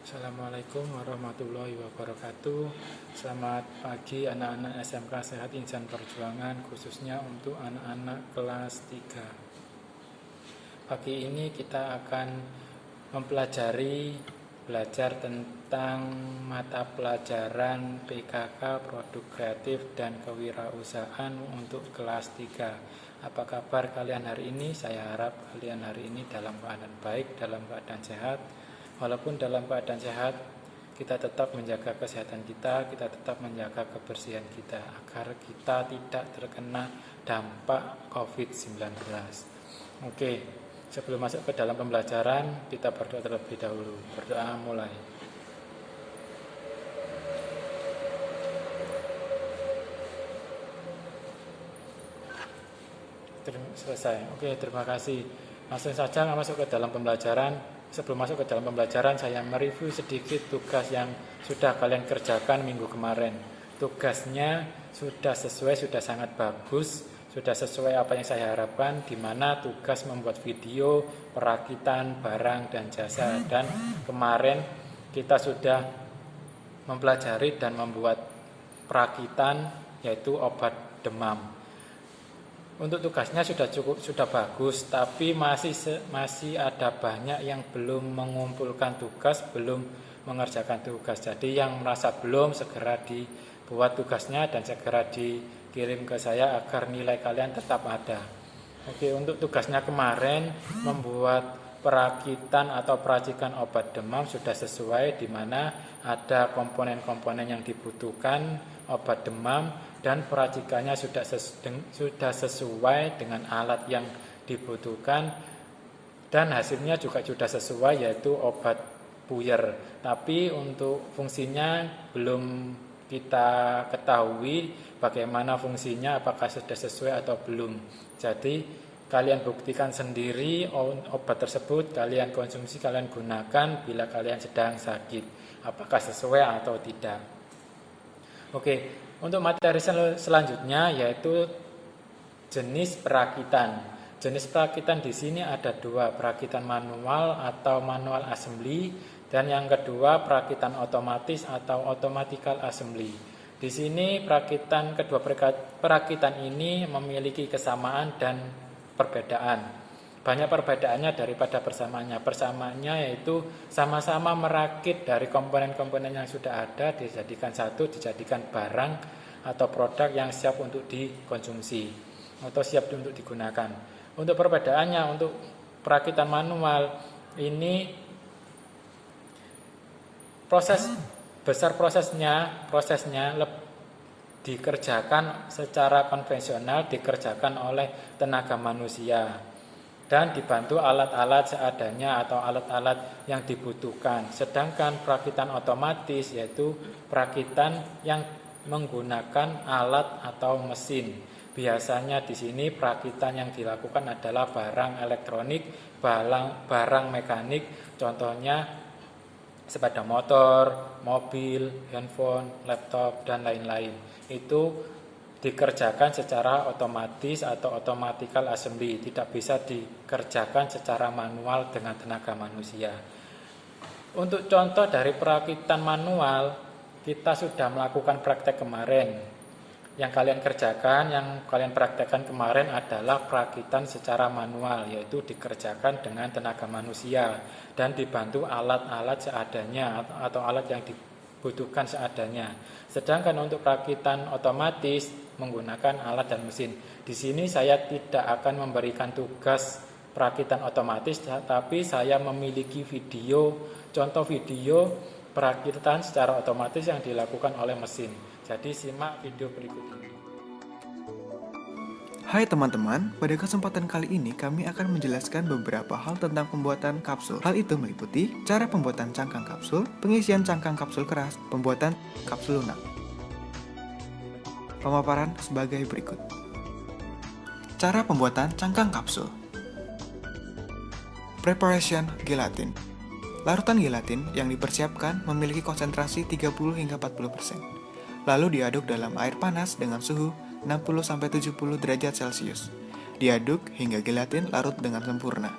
Assalamualaikum warahmatullahi wabarakatuh. Selamat pagi anak-anak SMK Sehat Insan Perjuangan, khususnya untuk anak-anak kelas 3. Pagi ini kita akan belajar tentang mata pelajaran PKK, Produk Kreatif dan Kewirausahaan untuk kelas 3. Apa kabar kalian hari ini? Saya harap kalian hari ini dalam keadaan baik, dalam keadaan sehat. Walaupun dalam keadaan sehat, kita tetap menjaga kesehatan kita tetap menjaga kebersihan kita agar kita tidak terkena dampak COVID-19. Oke, sebelum masuk ke dalam pembelajaran, kita berdoa terlebih dahulu. Berdoa mulai. Selesai. Oke, terima kasih. Langsung saja masuk ke dalam pembelajaran. Sebelum masuk ke dalam pembelajaran, saya mereview sedikit tugas yang sudah kalian kerjakan minggu kemarin. Tugasnya sudah sesuai, sudah sangat bagus, sudah sesuai apa yang saya harapkan, di mana tugas membuat video, perakitan, barang, dan jasa. Dan kemarin kita sudah mempelajari dan membuat perakitan, yaitu obat demam. Untuk tugasnya sudah bagus, tapi masih ada banyak yang belum mengumpulkan tugas, belum mengerjakan tugas. Jadi yang merasa belum, segera dibuat tugasnya dan segera dikirim ke saya agar nilai kalian tetap ada. Oke, untuk tugasnya kemarin membuat perakitan atau peracikan obat demam sudah sesuai, di mana ada komponen-komponen yang dibutuhkan obat demam dan peracikannya sudah sesuai dengan alat yang dibutuhkan, dan hasilnya juga sudah sesuai, yaitu obat puyer. Tapi untuk fungsinya belum kita ketahui bagaimana fungsinya, apakah sudah sesuai atau belum. Jadi kalian buktikan sendiri obat tersebut, kalian konsumsi, kalian gunakan bila kalian sedang sakit, apakah sesuai atau tidak. Oke, untuk materi selanjutnya yaitu jenis perakitan. Jenis perakitan di sini ada dua, perakitan manual atau manual assembly, dan yang kedua perakitan otomatis atau automatical assembly. Di sini kedua perakitan ini memiliki kesamaan dan perbedaan. Banyak perbedaannya daripada persamaannya. Persamaannya yaitu sama-sama merakit dari komponen-komponen yang sudah ada, dijadikan satu, dijadikan barang atau produk yang siap untuk dikonsumsi atau siap untuk digunakan. Untuk perbedaannya, untuk perakitan manual ini prosesnya dikerjakan secara konvensional, dikerjakan oleh tenaga manusia dan dibantu alat-alat seadanya atau alat-alat yang dibutuhkan. Sedangkan perakitan otomatis yaitu perakitan yang menggunakan alat atau mesin. Biasanya di sini perakitan yang dilakukan adalah barang elektronik, barang mekanik, contohnya sepeda motor, mobil, handphone, laptop, dan lain-lain. Itu dikerjakan secara otomatis atau automatical assembly, tidak bisa dikerjakan secara manual dengan tenaga manusia. Untuk contoh dari perakitan manual, kita sudah melakukan praktek kemarin. Yang kalian praktekkan kemarin adalah perakitan secara manual, yaitu dikerjakan dengan tenaga manusia dan dibantu alat-alat seadanya atau alat yang dibutuhkan seadanya. Sedangkan untuk perakitan otomatis menggunakan alat dan mesin. Di sini saya tidak akan memberikan tugas perakitan otomatis, tapi saya memiliki contoh video perakitan secara otomatis yang dilakukan oleh mesin. Jadi simak video berikut ini. Hai teman-teman, pada kesempatan kali ini kami akan menjelaskan beberapa hal tentang pembuatan kapsul. Hal itu meliputi cara pembuatan cangkang kapsul, pengisian cangkang kapsul keras, pembuatan kapsul lunak. Pemaparan sebagai berikut. Cara pembuatan cangkang kapsul. Preparation gelatin. Larutan gelatin yang dipersiapkan memiliki konsentrasi 30 hingga 40%. Lalu diaduk dalam air panas dengan suhu 60-70 derajat Celcius. Diaduk hingga gelatin larut dengan sempurna.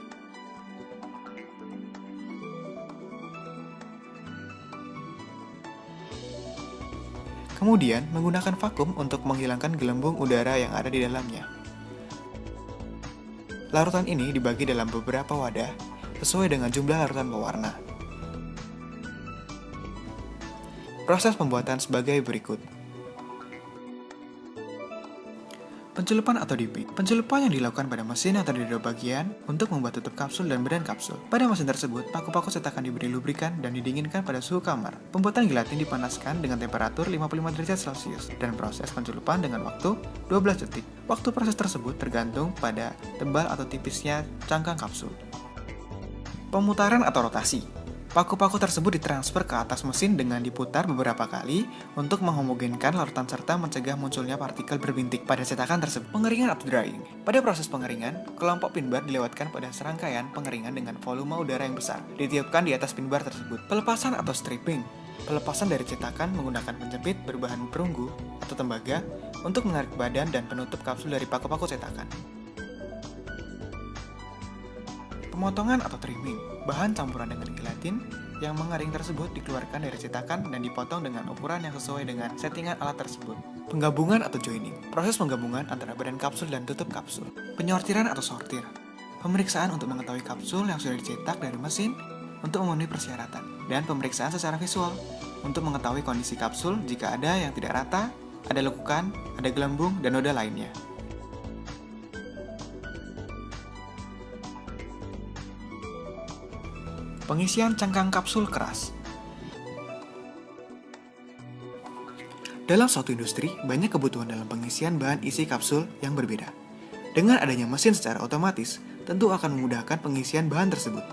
Kemudian, menggunakan vakum untuk menghilangkan gelembung udara yang ada di dalamnya. Larutan ini dibagi dalam beberapa wadah sesuai dengan jumlah larutan pewarna. Proses pembuatan sebagai berikut. Pencelupan atau dipping. Pencelupan yang dilakukan pada mesin atau di dua bagian untuk membuat tutup kapsul dan badan kapsul. Pada mesin tersebut, paku-paku cetakan diberi lubrikan dan didinginkan pada suhu kamar. Pembuatan gelatin dipanaskan dengan temperatur 55 derajat Celcius dan proses pencelupan dengan waktu 12 detik. Waktu proses tersebut tergantung pada tebal atau tipisnya cangkang kapsul. Pemutaran atau rotasi. Paku-paku tersebut ditransfer ke atas mesin dengan diputar beberapa kali untuk menghomogenkan larutan serta mencegah munculnya partikel berbintik pada cetakan tersebut. Pengeringan atau drying. Pada proses pengeringan, kelompok pin bar dilewatkan pada serangkaian pengeringan dengan volume udara yang besar, ditiupkan di atas pin bar tersebut. Pelepasan atau stripping. Pelepasan dari cetakan menggunakan penjepit berbahan perunggu atau tembaga untuk menarik badan dan penutup kapsul dari paku-paku cetakan. Pemotongan atau trimming. Bahan campuran dengan gelatin yang mengering tersebut dikeluarkan dari cetakan dan dipotong dengan ukuran yang sesuai dengan settingan alat tersebut. Penggabungan atau joining. Proses penggabungan antara badan kapsul dan tutup kapsul. Penyortiran atau sortir. Pemeriksaan untuk mengetahui kapsul yang sudah dicetak dari mesin untuk memenuhi persyaratan. Dan pemeriksaan secara visual untuk mengetahui kondisi kapsul jika ada yang tidak rata, ada lekukan, ada gelembung, dan noda lainnya. Pengisian cangkang kapsul keras. Dalam suatu industri, banyak kebutuhan dalam pengisian bahan isi kapsul yang berbeda. Dengan adanya mesin secara otomatis, tentu akan memudahkan pengisian bahan tersebut.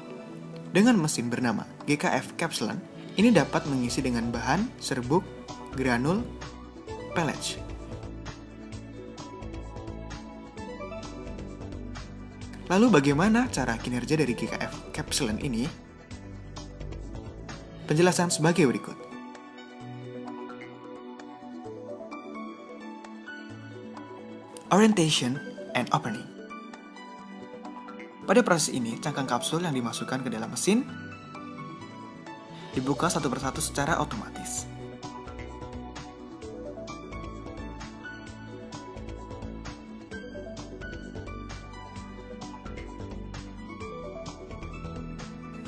Dengan mesin bernama GKF Kapsulen, ini dapat mengisi dengan bahan, serbuk, granul, pellets. Lalu bagaimana cara kinerja dari GKF Kapsulen ini? Penjelasan sebagai berikut. Orientation and opening. Pada proses ini, cangkang kapsul yang dimasukkan ke dalam mesin dibuka satu persatu secara otomatis.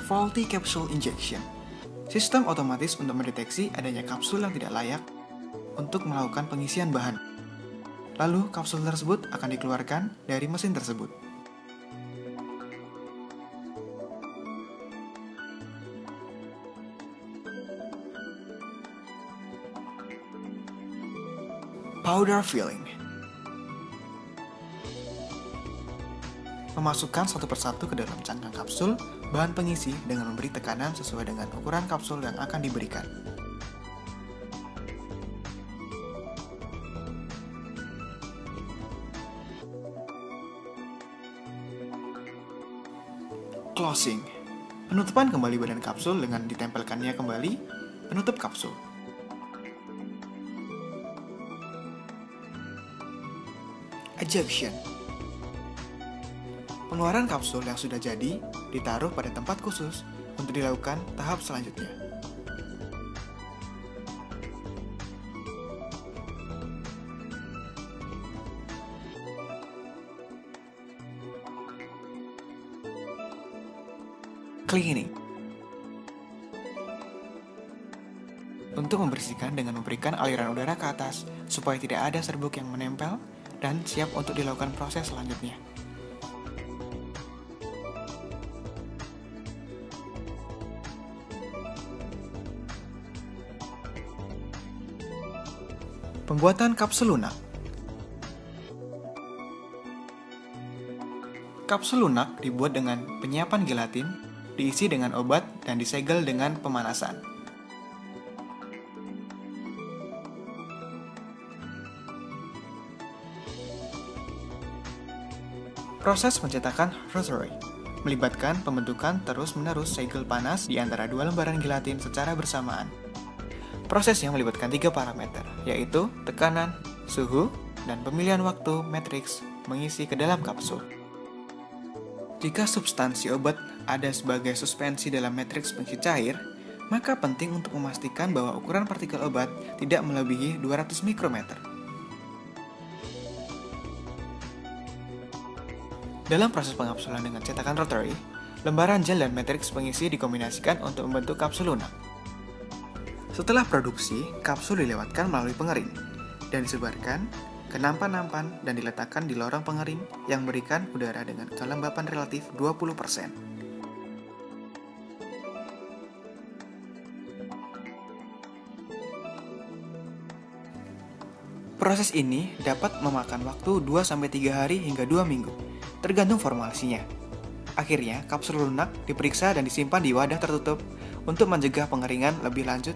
Faulty capsule injection. Sistem otomatis untuk mendeteksi adanya kapsul yang tidak layak untuk melakukan pengisian bahan. Lalu, kapsul tersebut akan dikeluarkan dari mesin tersebut. Powder filling. Memasukkan satu persatu ke dalam cangkang kapsul bahan pengisi dengan memberi tekanan sesuai dengan ukuran kapsul yang akan diberikan. Closing. Penutupan kembali badan kapsul dengan ditempelkannya kembali penutup kapsul. Ejection. Pengeluaran kapsul yang sudah jadi ditaruh pada tempat khusus untuk dilakukan tahap selanjutnya. Cleaning. Untuk membersihkan dengan memberikan aliran udara ke atas supaya tidak ada serbuk yang menempel dan siap untuk dilakukan proses selanjutnya. Pembuatan kapsul lunak. Kapsul lunak dibuat dengan penyiapan gelatin, diisi dengan obat, dan disegel dengan pemanasan. Proses pencetakan rotary melibatkan pembentukan terus-menerus segel panas di antara dua lembaran gelatin secara bersamaan. Prosesnya melibatkan 3 parameter, yaitu tekanan, suhu, dan pemilihan waktu matriks mengisi ke dalam kapsul. Jika substansi obat ada sebagai suspensi dalam matriks pengisi cair, Maka penting untuk memastikan bahwa ukuran partikel obat tidak melebihi 200 mikrometer. Dalam proses pengapsulan dengan cetakan rotary, lembaran gel dan matriks pengisi dikombinasikan untuk membentuk kapsul lunak. Setelah produksi, kapsul dilewatkan melalui pengering dan disebarkan ke nampan-nampan dan diletakkan di lorong pengering yang memberikan udara dengan kelembapan relatif 20%. Proses ini dapat memakan waktu 2-3 hari hingga 2 minggu, tergantung formulasinya. Akhirnya, kapsul lunak diperiksa dan disimpan di wadah tertutup untuk mencegah pengeringan lebih lanjut.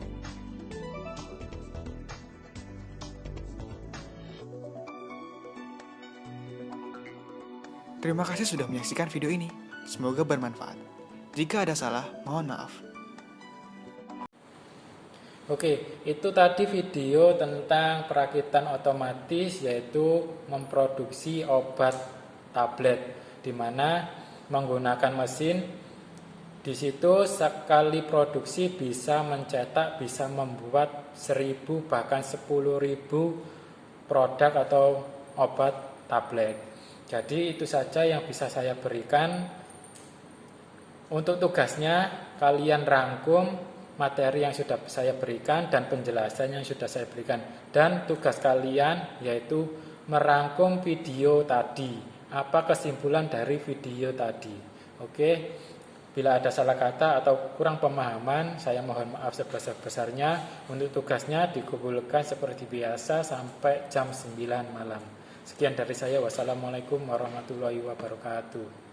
Terima kasih sudah menyaksikan video ini. Semoga bermanfaat. Jika ada salah, mohon maaf. Oke, itu tadi video tentang perakitan otomatis, yaitu memproduksi obat tablet, di mana menggunakan mesin. Di situ sekali produksi bisa mencetak, bisa membuat 1.000 bahkan 10.000 produk atau obat tablet. Jadi itu saja yang bisa saya berikan. Untuk tugasnya, kalian rangkum materi yang sudah saya berikan dan penjelasan yang sudah saya berikan. Dan tugas kalian yaitu merangkum video tadi. Apa kesimpulan dari video tadi? Oke, bila ada salah kata atau kurang pemahaman, saya mohon maaf sebesar-besarnya. Untuk tugasnya dikumpulkan seperti biasa sampai jam 9 malam. Sekian dari saya. Wassalamualaikum warahmatullahi wabarakatuh.